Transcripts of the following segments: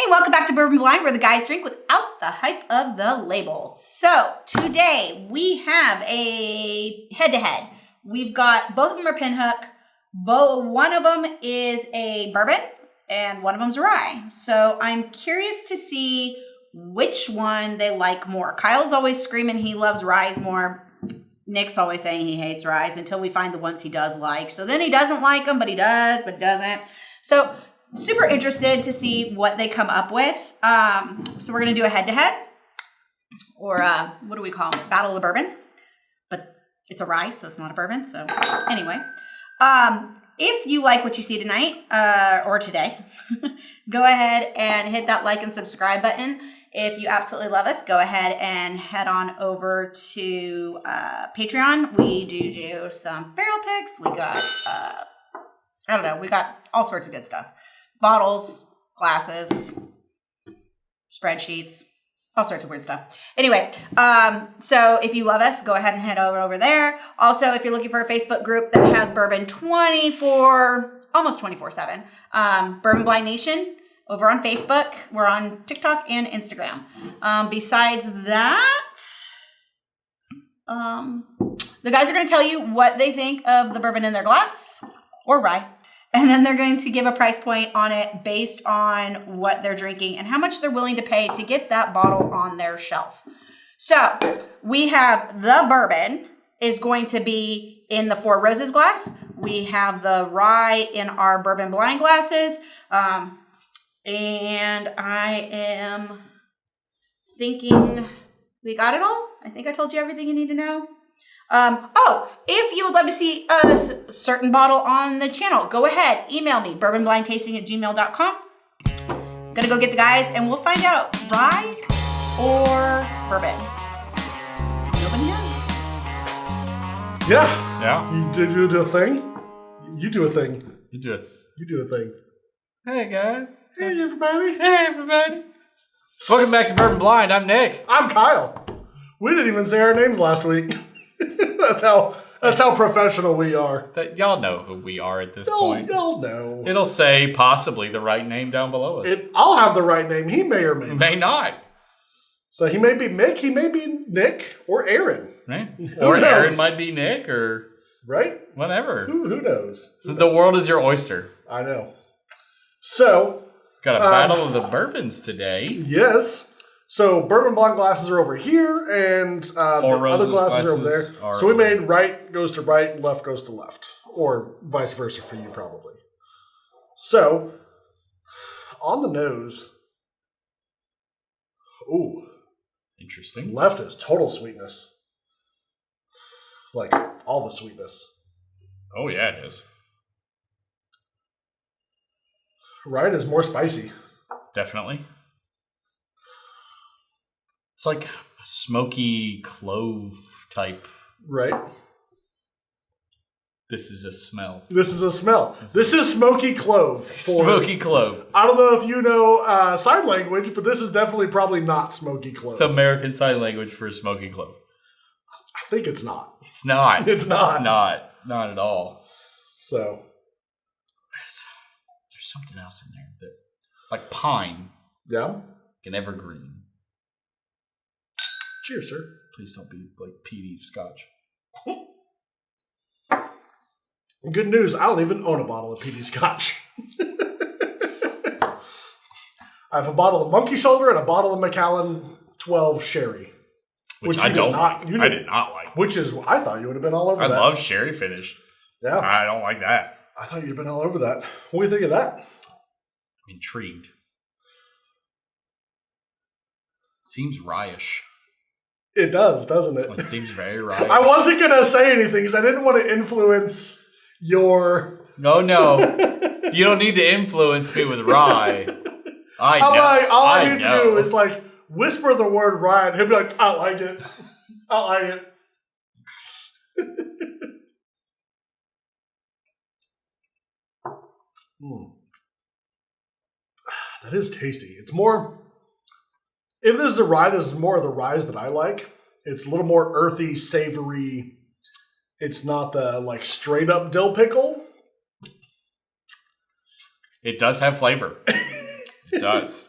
and welcome back to Bourbon Blind, where the guys drink without the hype of the label. So today we have a head-to-head. We've got, both of them are Pinhook. One of them is a bourbon and one of them's a rye. So I'm curious to see which one they like more. Kyle's always screaming he loves ryes more. Nick's always saying he hates ryes until we find the ones he does like. So then he doesn't like them, but he does, but doesn't. So super interested to see what they come up with. So we're going to do a head-to-head, or what do we call it? Battle of the Bourbons. But it's a rye, so it's not a bourbon. So anyway, if you like what you see tonight or today, go ahead and hit that like and subscribe button. If you absolutely love us, go ahead and head on over to Patreon. We do some barrel picks. We got, I don't know, we got all sorts of good stuff. Bottles, glasses, spreadsheets, all sorts of weird stuff. Anyway, so if you love us, go ahead and head over there. Also, if you're looking for a Facebook group that has bourbon almost 24/7, Bourbon Blind Nation over on Facebook. We're on TikTok and Instagram. Besides that, the guys are going to tell you what they think of the bourbon in their glass or rye. And then they're going to give a price point on it based on what they're drinking and how much they're willing to pay to get that bottle on their shelf. So we have the bourbon is going to be in the Four Roses glass. We have the rye in our Bourbon Blind glasses. And I am thinking we got it all. I think I told you everything you need to know. If you would love to see a certain bottle on the channel, go ahead, email me, bourbonblindtasting@gmail.com. Gonna go get the guys and we'll find out rye or bourbon. You open here? Yeah. You do a thing? You do a thing. You do it. You do a thing. Hey, guys. Hey, everybody. Hey, everybody. Welcome back to Bourbon Blind. I'm Nick. I'm Kyle. We didn't even say our names last week. That's how professional we are. Y'all know who we are at this point. Y'all know. It'll say possibly the right name down below us. I'll have the right name. He may or may not. So he may be Mick, he may be Nick, or Aaron. Right? Or Aaron might be Nick, or right? Whatever. Who knows? The world is your oyster. I know. So got a battle of the bourbons today. Yes. So bourbon blonde glasses are over here, and the other glasses are over there. So we made right goes to right, left goes to left, or vice versa for you probably. So on the nose, ooh, interesting. Left is total sweetness, like all the sweetness. Oh yeah, it is. Right is more spicy. Definitely. It's like a smoky clove type. Right. This is a smell. This is a smell. This is smoky clove. Smoky clove. I don't know if you know sign language, but this is definitely probably not smoky clove. It's American Sign Language for smoky clove. I think it's not. It's not. It's not. It's not. Not at all. So. There's something else in there that, like pine. Yeah. An evergreen. Cheers, sir. Please don't be like peaty scotch. Good news, I don't even own a bottle of peaty scotch. I have a bottle of Monkey Shoulder and a bottle of Macallan 12 Sherry. Which I don't like. I did not like. Which is, I thought you would have been all over that. I love sherry finished. Yeah. I don't like that. I thought you'd have been all over that. What do you think of that? I'm intrigued. Seems rye-ish. It does, doesn't it? It seems very rye. I wasn't going to say anything because I didn't want to influence your... No. You don't need to influence me with rye. All I need to do is like whisper the word rye and he'll be like, I like it. I like it. That is tasty. It's more... If this is a rye, this is more of the ryes that I like. It's a little more earthy, savory. It's not the like straight up dill pickle. It does have flavor. It does.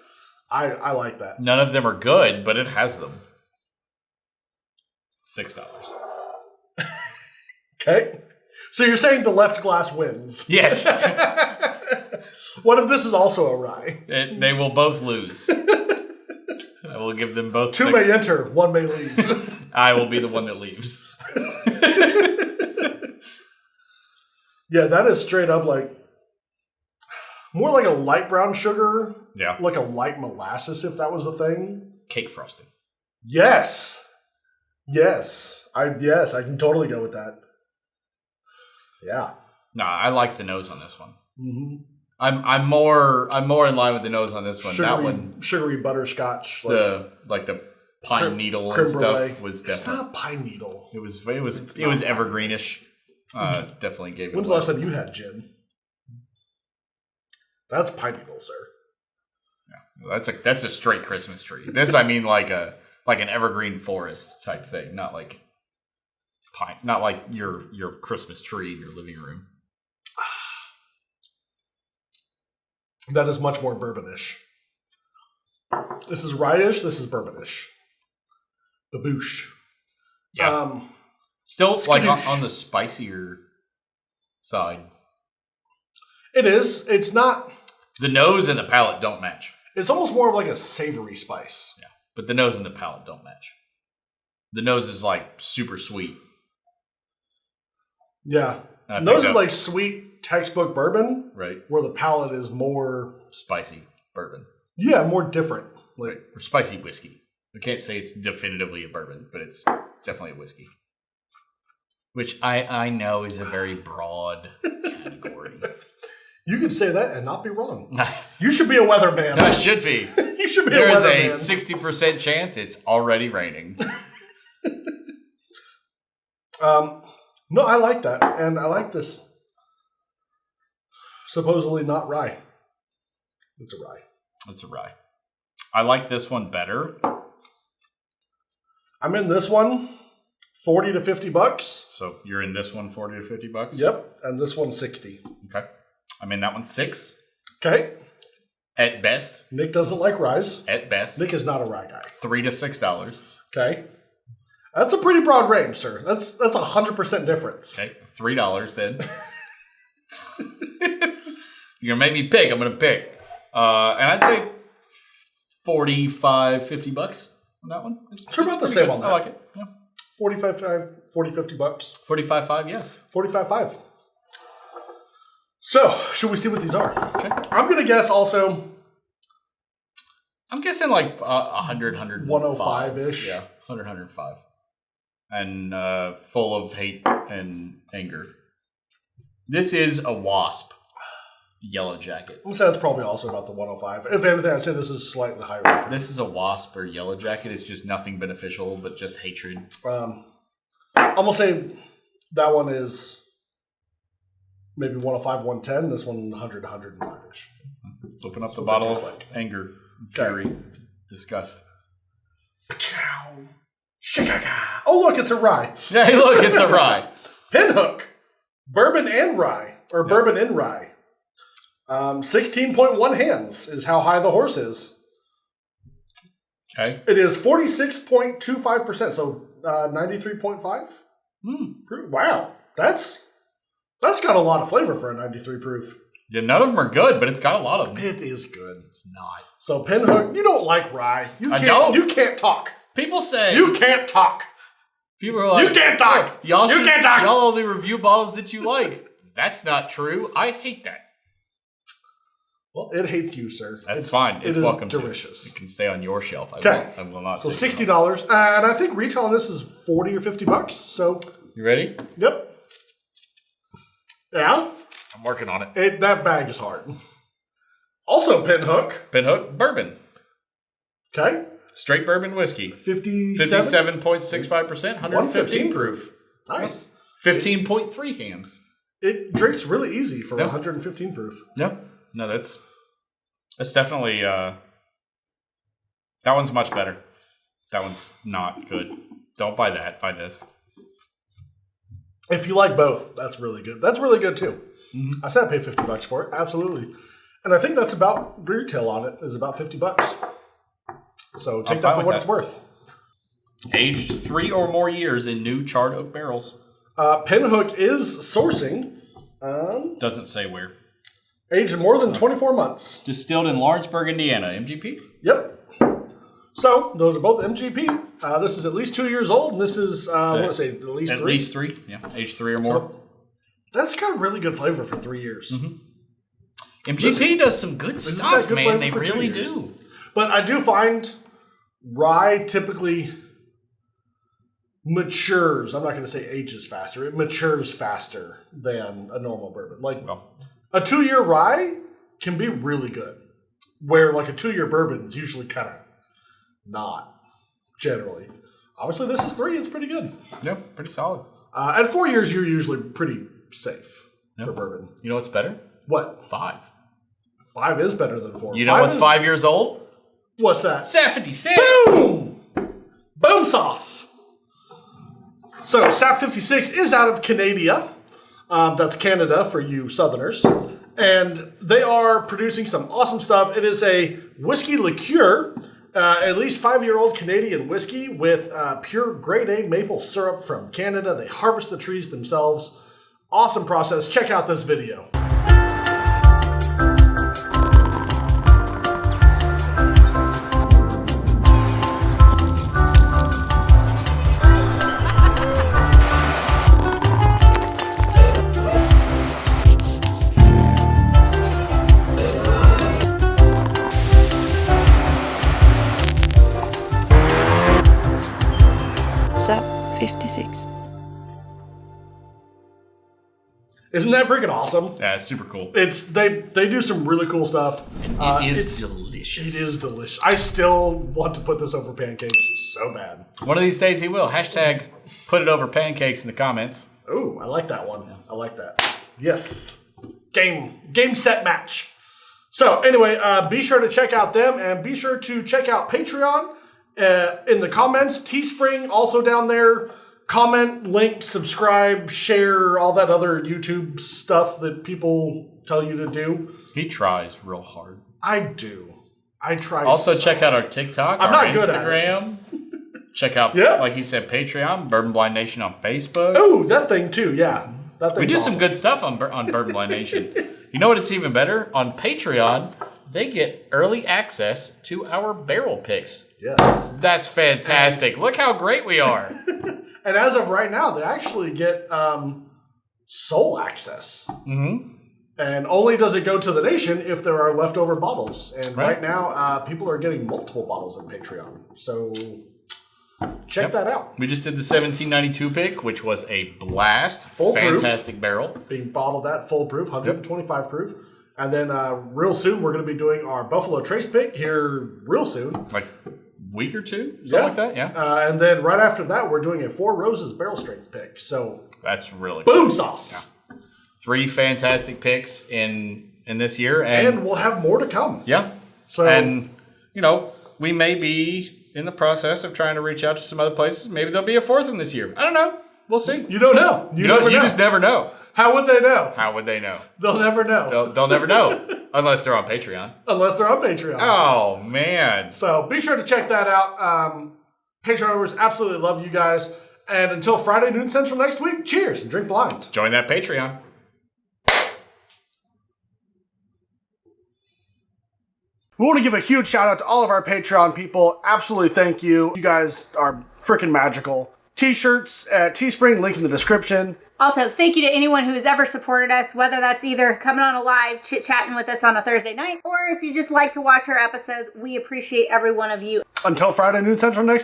I like that. None of them are good, but it has them. $6. Okay. So you're saying the left glass wins? Yes. What if this is also a rye? They will both lose. I will give them both 2 may enter, 1 may leave. I will be the one that leaves. Yeah, that is straight up like more like a light brown sugar. Yeah. Like a light molasses, if that was a thing. Cake frosting. Yes. I can totally go with that. Yeah. No, I like the nose on this one. Mm-hmm. I'm more in line with the nose on this one. Sugary, that one, sugary butterscotch, the pine needle and stuff was definitely. It's not pine needle. It was evergreenish. Definitely gave it. When's the last time you had gin? That's pine needle, sir. Yeah, that's a straight Christmas tree. This I mean like an evergreen forest type thing, not like pine, not like your Christmas tree in your living room. That is much more bourbonish. This is rye-ish. This is bourbonish. Baboosh. Yeah. Still like skadoosh. on the spicier side. It is. It's not. The nose and the palate don't match. It's almost more of like a savory spice. Yeah, but the nose and the palate don't match. The nose is like super sweet. Yeah. Nose is like sweet textbook bourbon. Right. Where the palate is more spicy bourbon. Yeah, more different. Like or spicy whiskey. I can't say it's definitively a bourbon, but it's definitely a whiskey. Which I know is a very broad category. You could say that and not be wrong. You should be a weatherman. No, I should be. You should be there a weatherman. There is a 60% chance it's already raining. No, I like that. And I like this supposedly not rye. It's a rye. It's a rye. I like this one better. I'm in this one $40 to $50. So you're in this one $40 to $50? Yep. And this one's $60. Okay. I'm in that one $6. Okay. At best. Nick doesn't like ryes. At best. Nick is not a rye guy. $3 to $6. Okay. That's a pretty broad range, sir. That's 100% difference. Okay. $3 then. You're going to make me pick. I'm going to pick. And I'd say $45, $50 on that one. It's about the same good. on that. I like it. Yeah. $40, $50. $45.5, yes. $45.5. So, should we see what these are? Okay. I'm going to guess also. I'm guessing like 100, 105-ish. Yeah, 100, 105. And full of hate and anger. This is a wasp. Yellow jacket. I'm going to say that's probably also about the 105. If anything, I'd say this is slightly higher. This is a wasp or yellow jacket. It's just nothing beneficial, but just hatred. I'm going to say that one is maybe 105, 110. This one 100, 105-ish. Open up the bottle of anger, fury, disgust. Oh, look, it's a rye. Hey, look, it's a rye. Pinhook. Bourbon and rye. Or yep. Bourbon and rye. 16.1 hands is how high the horse is. Okay. It is 46.25%, so 93.5. Wow. That's got a lot of flavor for a 93 proof. Yeah, none of them are good, but it's got a lot of them. It is good. It's not. So Pinhook, you don't like rye. I don't. You can't talk. People say you can't talk. People are like, you can't talk. Y'all can't talk. Y'all only review bottles that you like. That's not true. I hate that. Well, it hates you, sir. That's fine. It's welcome delicious. To. It can stay on your shelf. Okay. I will not. So $60, and I think retail on this is $40 or $50. So you ready? Yep. Yeah. I'm working on it. That bag is hard. Also, Pinhook. Pinhook bourbon. Okay. Straight bourbon whiskey. 57.65%, 115 proof. Nice. 15.3 hands. It drinks really easy for 115 proof. No, that's definitely that one's much better. That one's not good. Don't buy that. Buy this. If you like both, that's really good. That's really good too. Mm-hmm. I said I paid $50 for it. Absolutely. And I think that's about retail on it is about $50. So take that for what it's worth. Aged 3 or more years in new charred oak barrels. Pinhook is sourcing. Doesn't say where. Aged more than 24 months. Distilled in Lawrenceburg, Indiana. MGP? Yep. So, those are both MGP. This is at least 2 years old, and this is, I want to say, at least 3. At least 3, yeah. Aged 3 or more. So, that's got a really good flavor for 3 years. Mm-hmm. MGP does some good stuff, man. They really do. But I do find rye typically matures. I'm not going to say ages faster. It matures faster than a normal bourbon. Like, a 2-year rye can be really good, where like a 2-year bourbon is usually kind of not, generally. Obviously, this is 3. It's pretty good. Yeah, pretty solid. At 4 years, you're usually pretty safe for bourbon. You know what's better? What? 5. 5 is better than 4. You know what's 5 years old? What's that? Sap 56. Boom! Boom sauce. So, Sap 56 is out of Canada. That's Canada for you Southerners. And they are producing some awesome stuff. It is a whiskey liqueur. At least 5-year-old Canadian whiskey with pure grade A maple syrup from Canada. They harvest the trees themselves. Awesome process. Check out this video. Sap 56. Isn't that freaking awesome? Yeah, it's super cool. It's they do some really cool stuff. It's delicious. It is delicious. I still want to put this over pancakes so bad. One of these days he will. Hashtag put it over pancakes in the comments. Oh, I like that one. I like that. Yes. Game set match. So anyway, be sure to check out them and be sure to check out Patreon in the comments. Teespring also down there. Comment, link, subscribe, share, all that other YouTube stuff that people tell you to do. He tries real hard. I do. I try. Also, check out our TikTok, our Instagram. Check out, like he said, Patreon, Bourbon Blind Nation on Facebook. Oh, that thing too, yeah. That thing. We do some good stuff on Bourbon Blind Nation. You know what? It's even better on Patreon. They get early access to our barrel picks. Yes, that's fantastic. Look how great we are. And as of right now, they actually get sole access. Mm-hmm. And only does it go to the nation if there are leftover bottles. And right now, people are getting multiple bottles on Patreon. So check that out. We just did the 1792 pick, which was a blast. Full fantastic proof, barrel. Being bottled at full proof, 125 proof. And then real soon, we're going to be doing our Buffalo Trace pick here real soon. Like week or two, something like that, yeah. And then right after that, we're doing a Four Roses barrel strength pick. So that's really boom sauce. Yeah. 3 fantastic picks in this year, and we'll have more to come. Yeah. So and we may be in the process of trying to reach out to some other places. Maybe there'll be a 4th one this year. I don't know. We'll see. You don't know. You just never know. How would they know? How would they know? They'll never know. They'll never know. Unless they're on Patreon. Oh, man. So be sure to check that out. Patreon members absolutely love you guys. And until Friday, noon Central next week, cheers and drink blind. Join that Patreon. We want to give a huge shout out to all of our Patreon people. Absolutely thank you. You guys are freaking magical. T-shirts at Teespring, link in the description. Also, thank you to anyone who has ever supported us, whether that's either coming on a live, chit-chatting with us on a Thursday night, or if you just like to watch our episodes, we appreciate every one of you. Until Friday, noon Central next